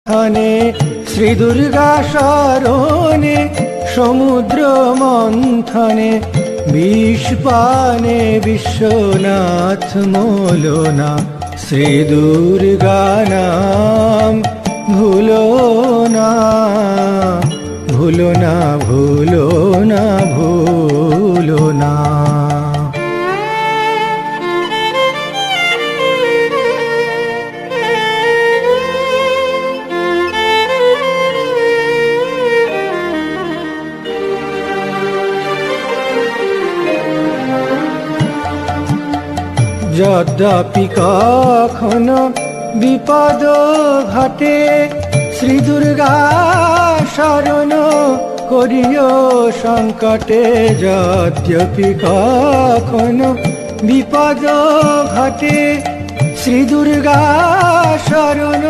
থানে শ্রী দুর্গা শরণে সমুদ্র মন্থনে বিষ পানে বিশ্বনাথ মোলনা শ্রী দুর্গা নাম ভুলো না ভুলো না ভুলো না ভুলো না। যদ্যপি কখনো বিপদ ঘটে শ্রী দুর্গা শরণ করিও সংকটে। যদ্যপি কখনো বিপদ ঘটে শ্রী দুর্গা শরণ